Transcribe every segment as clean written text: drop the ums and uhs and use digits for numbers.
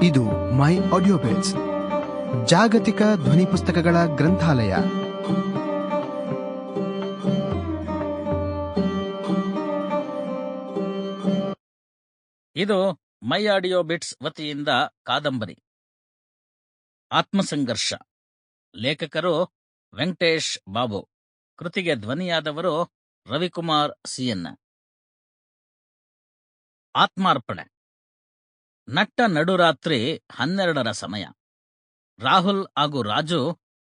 ಇದು ಮೈ audio bits, ಜಾಗತಿಕ ಧ್ವನಿ ಪುಸ್ತಕಗಳ ಗ್ರಂಥಾಲಯ. ಇದು ಮೈ ಆಡಿಯೋ ಬಿಟ್ಸ್ ವತಿಯಿಂದ ಕಾದಂಬರಿ ಆತ್ಮಸಂಘರ್ಷ. ಲೇಖಕರು ವೆಂಕಟೇಶ್ ಬಾಬು. ಕೃತಿಗೆ ಧ್ವನಿಯಾದವರು ರವಿಕುಮಾರ್ ಸಿಎನ್. ಆತ್ಮಾರ್ಪಣೆ. ನಟ್ಟ ನಡುರಾತ್ರಿ 12ರ ಸಮಯ. ರಾಹುಲ್ ಹಾಗೂ ರಾಜು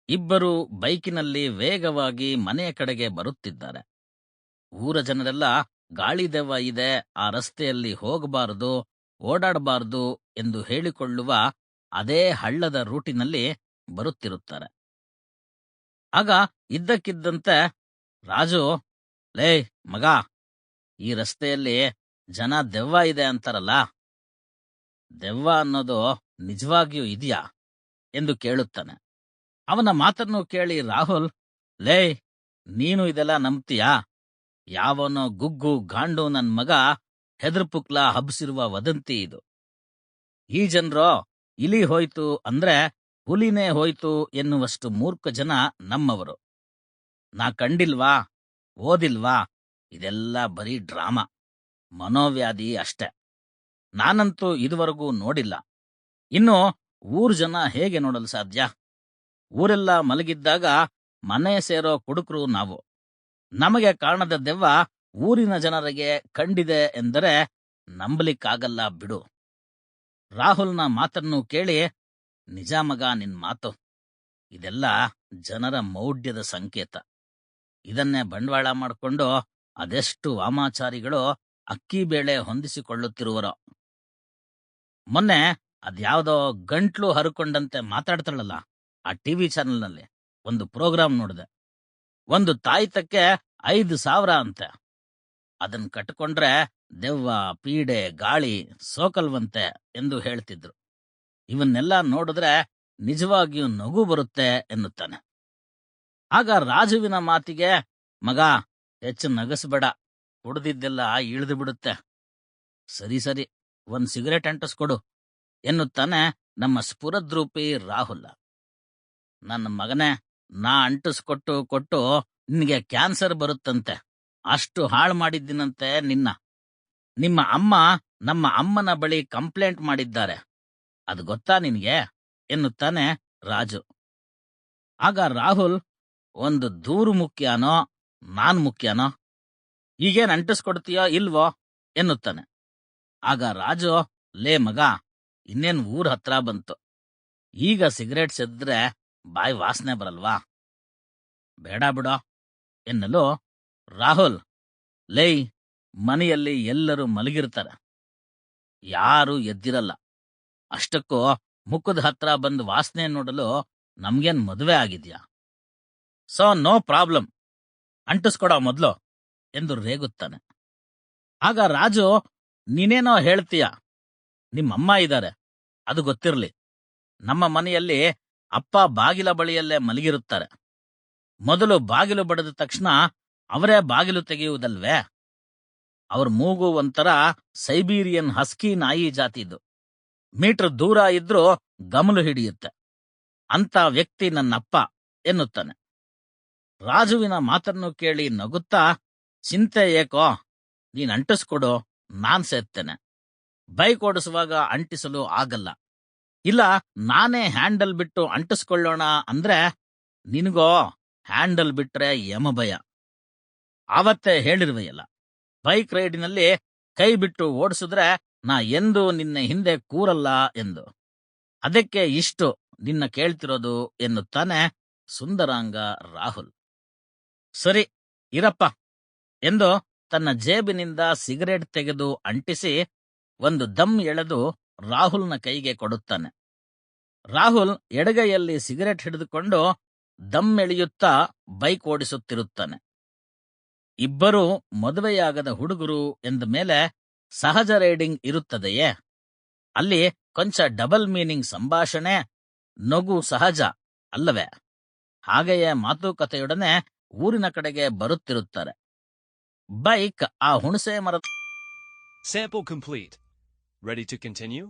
ಇಬ್ಬರು ಬೈಕಿನಲ್ಲಿ ವೇಗವಾಗಿ ಮನೆಯ ಕಡೆಗೆ ಬರುತ್ತಿದ್ದಾರೆ. ಊರ ಜನರೆಲ್ಲ ಗಾಳಿ ದೆವ್ವ ಇದೆ, ಆ ರಸ್ತೆಯಲ್ಲಿ ಹೋಗಬಾರದು, ಓಡಾಡಬಾರದು ಎಂದು ಹೇಳಿಕೊಳ್ಳುವ ಅದೇ ಹಳ್ಳದ ರೂಟಿನಲ್ಲಿ ಬರುತ್ತಿರುತ್ತಾರೆ. ಆಗ ಇದ್ದಕ್ಕಿದ್ದಂತೆ ರಾಜು, ಲೇ ಮಗ, ಈ ರಸ್ತೆಯಲ್ಲಿ ಜನ ದೆವ್ವ ಇದೆ ಅಂತಾರಲ್ಲ, ದೆವ್ವ ಅನ್ನೋದು ನಿಜವಾಗಿಯೂ ಇದೆಯಾ ಎಂದು ಕೇಳುತ್ತಾನೆ. ಅವನ ಮಾತನ್ನು ಕೇಳಿ ರಾಹುಲ್, ಲೇ, ನೀನು ಇದೆಲ್ಲ ನಂಬ್ತೀಯಾ? ಯಾವನೋ ಗುಗ್ಗು ಗಾಂಡು ನನ್ ಮಗ ಹೆದರ್ಪುಕ್ಲ ಹಬ್ಸಿರುವ ವದಂತಿ ಇದು. ಈ ಜನರೋ ಇಲಿ ಹೋಯ್ತು ಅಂದ್ರೆ ಹುಲಿನೇ ಹೋಯ್ತು ಎನ್ನುವಷ್ಟು ಮೂರ್ಖ ಜನ ನಮ್ಮವರು. ನಾ ಕಂಡಿಲ್ವಾ, ಓದಿಲ್ವಾ, ಇದೆಲ್ಲ ಬರೀ ಡ್ರಾಮಾ, ಮನೋವ್ಯಾಧಿ ಅಷ್ಟೆ. ನಾನಂತೂ ಇದುವರೆಗೂ ನೋಡಿಲ್ಲ. ಇನ್ನು ಊರ್ ಜನ ಹೇಗೆ ನೋಡಲು ಸಾಧ್ಯ? ಊರೆಲ್ಲ ಮಲಗಿದ್ದಾಗ ಮನೆ ಸೇರೋ ಕುಡುಕರು ನಾವು. ನಮಗೆ ಕಾಣದ ದೆವ್ವ ಊರಿನ ಜನರಿಗೆ ಕಂಡಿದೆ ಎಂದರೆ ನಂಬಲಿಕ್ಕಾಗಲ್ಲ ಬಿಡು. ರಾಹುಲ್ನ ಮಾತನ್ನು ಕೇಳಿ, ನಿಜ ಮಗ ನಿನ್ ಮಾತು, ಇದೆಲ್ಲ ಜನರ ಮೌಢ್ಯದ ಸಂಕೇತ. ಇದನ್ನೇ ಬಂಡವಾಳ ಮಾಡಿಕೊಂಡು ಅದೆಷ್ಟು ವಾಮಾಚಾರಿಗಳು ಅಕ್ಕಿ ಬೇಳೆ ಹೊಂದಿಸಿಕೊಳ್ಳುತ್ತಿರುವರೋ. ಮೊನ್ನೆ ಅದ್ಯಾವುದೋ ಗಂಟ್ಲು ಹರ್ಕೊಂಡಂತೆ ಮಾತಾಡ್ತಾಳಲ್ಲ ಆ ಟಿವಿ ಚಾನೆಲ್ನಲ್ಲಿ ಒಂದು ಪ್ರೋಗ್ರಾಂ ನೋಡಿದೆ. ಒಂದು ತಾಯ್ತಕ್ಕೆ 5,000 ಅಂತೆ. ಅದನ್ ಕಟ್ಕೊಂಡ್ರೆ ದೆವ್ವ, ಪೀಡೆ, ಗಾಳಿ ಸೋಕಲ್ವಂತೆ ಎಂದು ಹೇಳ್ತಿದ್ರು. ಇವನ್ನೆಲ್ಲ ನೋಡಿದ್ರೆ ನಿಜವಾಗಿಯೂ ನಗು ಬರುತ್ತೆ ಎನ್ನುತ್ತಾನೆ. ಆಗ ರಾಜುವಿನ ಮಾತಿಗೆ, ಮಗ, ಹೆಚ್ಚು ನಗಸ್ಬೇಡ, ಕುಡ್ದಿದ್ದೆಲ್ಲ ಇಳಿದು ಬಿಡುತ್ತೆ. ಸರಿ ಸರಿ, ಒಂದ್ ಸಿಗರೇಟ್ ಅಂಟಿಸ್ಕೊಡು ಎನ್ನುತ್ತಾನೆ ನಮ್ಮ ಸ್ಫುರದ್ರೂಪಿ ರಾಹುಲ್. ನನ್ನ ಮಗನೇ, ನಾ ಅಂಟಿಸ್ಕೊಟ್ಟು ಕೊಟ್ಟು ನಿನಗೆ ಕ್ಯಾನ್ಸರ್ ಬರುತ್ತಂತೆ, ಅಷ್ಟು ಹಾಳು ಮಾಡಿದ್ದೀನಂತೆ ನಿನ್ನ. ನಿಮ್ಮ ಅಮ್ಮ ನಮ್ಮ ಅಮ್ಮನ ಬಳಿ ಕಂಪ್ಲೇಂಟ್ ಮಾಡಿದ್ದಾರೆ, ಅದು ಗೊತ್ತಾ ನಿನಗೆ ಎನ್ನುತ್ತಾನೆ ರಾಜು. ಆಗ ರಾಹುಲ್, ಒಂದು ದೂರು ಮುಖ್ಯಾನೋ ನಾನ್ ಮುಖ್ಯಾನೋ, ಈಗೇನ್ ಅಂಟಿಸ್ಕೊಡ್ತೀಯೋ ಇಲ್ವೋ ಎನ್ನುತ್ತಾನೆ. ಆಗ ರಾಜು, ಲೇ ಮಗ, ಇನ್ನೇನ್ ಊರ್ ಹತ್ರ ಬಂತು, ಈಗ ಸಿಗರೇಟ್ ಸೇದಿದ್ರೆ ಬಾಯಿ ವಾಸನೆ ಬರಲ್ವಾ, ಬೇಡ ಬಿಡೋ ಎನ್ನಲು ರಾಹುಲ್, ಲೇ, ಮನೆಯಲ್ಲಿ ಎಲ್ಲರೂ ಮಲಗಿರ್ತಾರೆ, ಯಾರೂ ಎದ್ದಿರಲ್ಲ, ಅಷ್ಟಕ್ಕೂ ಮುಖದ ಹತ್ರ ಬಂದು ವಾಸನೆ ನೋಡಲು ನಮ್ಗೇನ್ ಮದುವೆ ಆಗಿದ್ಯಾ? ಸೊ ನೋ ಪ್ರಾಬ್ಲಮ್, ಅಂಟಿಸ್ಕೊಡೋ ಮೊದ್ಲು ಎಂದು ರೇಗುತ್ತಾನೆ. ಆಗ ರಾಜು, ನೀನೇನೋ ಹೇಳ್ತೀಯ, ನಿಮ್ಮಮ್ಮ ಇದ್ದಾರೆ, ಅದು ಗೊತ್ತಿರ್ಲಿ. ನಮ್ಮ ಮನೆಯಲ್ಲಿ ಅಪ್ಪ ಬಾಗಿಲ ಬಳಿಯಲ್ಲೇ ಮಲಗಿರುತ್ತಾರೆ. ಮೊದಲು ಬಾಗಿಲು ಬಡಿದ ತಕ್ಷಣ ಅವರೇ ಬಾಗಿಲು ತೆಗೆಯುವುದಲ್ವೇ? ಅವ್ರ ಮೂಗು ಒಂಥರ ಸೈಬೀರಿಯನ್ ಹಸ್ಕಿ ನಾಯಿ ಜಾತಿದು, ಮೀಟರ್ ದೂರ ಇದ್ರೂ ಗಮಲು ಹಿಡಿಯುತ್ತೆ. ಅಂತ ವ್ಯಕ್ತಿ ನನ್ನಪ್ಪ ಎನ್ನುತ್ತಾನೆ. ರಾಜುವಿನ ಮಾತನ್ನು ಕೇಳಿ ನಗುತ್ತಾ, ಚಿಂತೆ ಏಕೋ, ನೀನ್ ಅಂಟಿಸ್ಕೊಡು, ನಾನ್ ಸೇರ್ತೇನೆ. ಬೈಕ್ ಓಡಿಸುವಾಗ ಅಂಟಿಸಲು ಆಗಲ್ಲ, ಇಲ್ಲ ನಾನೇ ಹ್ಯಾಂಡಲ್ ಬಿಟ್ಟು ಅಂಟಿಸ್ಕೊಳ್ಳೋಣ ಅಂದ್ರೆ ನಿನಗೋ ಹ್ಯಾಂಡಲ್ ಬಿಟ್ರೆ ಯಮಭಯ. ಆವತ್ತೇ ಹೇಳಿರುವೆಯಲ್ಲ, ಬೈಕ್ ರೈಡಿನಲ್ಲಿ ಕೈ ಬಿಟ್ಟು ಓಡಿಸಿದ್ರೆ ನಾ ಎಂದೂ ನಿನ್ನ ಹಿಂದೆ ಕೂರಲ್ಲ ಎಂದು. ಅದಕ್ಕೆ ಇಷ್ಟು ನಿನ್ನ ಕೇಳ್ತಿರೋದು ಎನ್ನುತ್ತಾನೆ ಸುಂದರಾಂಗ ರಾಹುಲ್. ಸರಿ ಇರಪ್ಪ ಎಂದು ತನ್ನ ಜೇಬಿನಿಂದ ಸಿಗರೇಟ್ ತೆಗೆದು ಅಂಟಿಸಿ ಒಂದು ದಮ್ ಎಳೆದು ರಾಹುಲ್ನ ಕೈಗೆ ಕೊಡುತ್ತಾನೆ. ರಾಹುಲ್ ಎಡಗೈಯಲ್ಲಿ ಸಿಗರೇಟ್ ಹಿಡಿದುಕೊಂಡು ದಮ್ ಎಳೆಯುತ್ತಾ ಬೈಕ್ ಓಡಿಸುತ್ತಿರುತ್ತಾನೆ. ಇಬ್ಬರೂ ಮದುವೆಯಾಗದ ಹುಡುಗರು ಎಂದ ಮೇಲೆ ಸಹಜ ರೈಡಿಂಗ್ ಇರುತ್ತದೆಯೇ? ಅಲ್ಲಿ ಕೊಂಚ ಡಬಲ್ ಮೀನಿಂಗ್ ಸಂಭಾಷಣೆ, ನಗು ಸಹಜ ಅಲ್ಲವೇ? ಹಾಗೆಯೇ ಮಾತುಕತೆಯೊಡನೆ ಊರಿನ ಕಡೆಗೆ ಬರುತ್ತಿರುತ್ತಾರೆ. ಬೈಕ್ ಆ ಹುಣಸೆ ಮರದ Sample complete. Ready to continue?